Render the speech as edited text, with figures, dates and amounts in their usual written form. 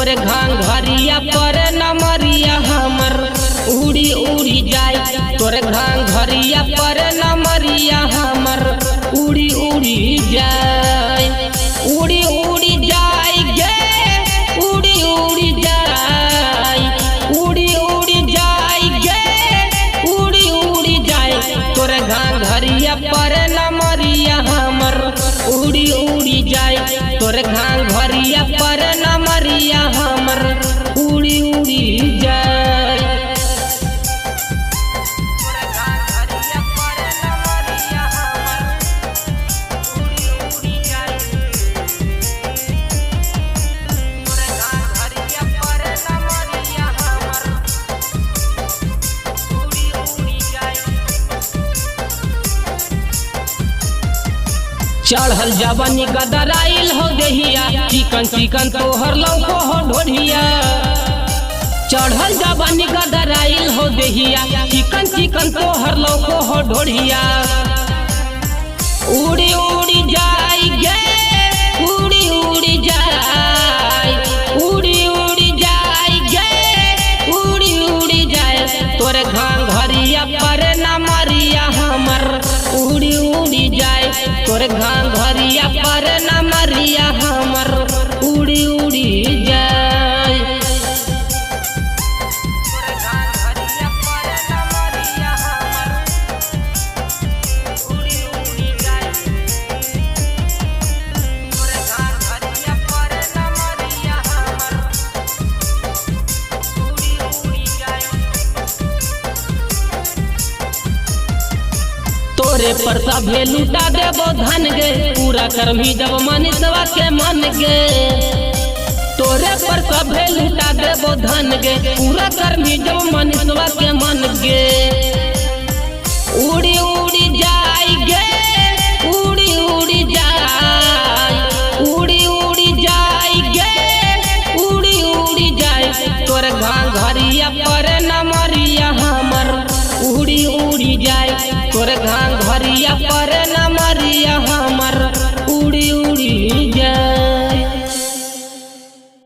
तोरे घांघरिया पर नमरिया हमर उड़ी उड़ी जाए। तोरे घांघरिया पर नमरिया हमर उड़ी उड़ी जाए। उड़ी उड़ी जाए गे उड़ी उड़ी जाए। उड़ी उड़ी जाए गे उड़ी उड़ी जाए। तोरे घांघरिया पर नमरिया हमर उड़ी उड़ी जाए। तोरे घांघरिया पर नमरिया हमर उड़ी उड़ी जाए। चढ़ल जवानी गदराइल हो देहिया चिकन चिकन तोहर लौको हो ढोढ़िया। चढ़ल जवानी गदराइल हो देहिया चिकन चिकन तोहर लौको हो ढोढ़िया। उड़ी उड़ी जाए गे उड़ी उड़ी जाए। उड़ी उड़ी जाए गे उड़ी उड़ी जाए। तोरे घांघरिया पर नमरिया हमर उड़ी उड़ी जाए। तोरे घांघरिया पर नमरिया हमर उड़ी उड़ी जाए। तोरे पर सभे लुटा देबो धन गे पूरा करमी जब मनीषवा के मन गे। तोरे पर सभे लुटा देबो धन गे पूरा करमी जब मनीषवा के मन गे। उड़ी उड़ी जाए गे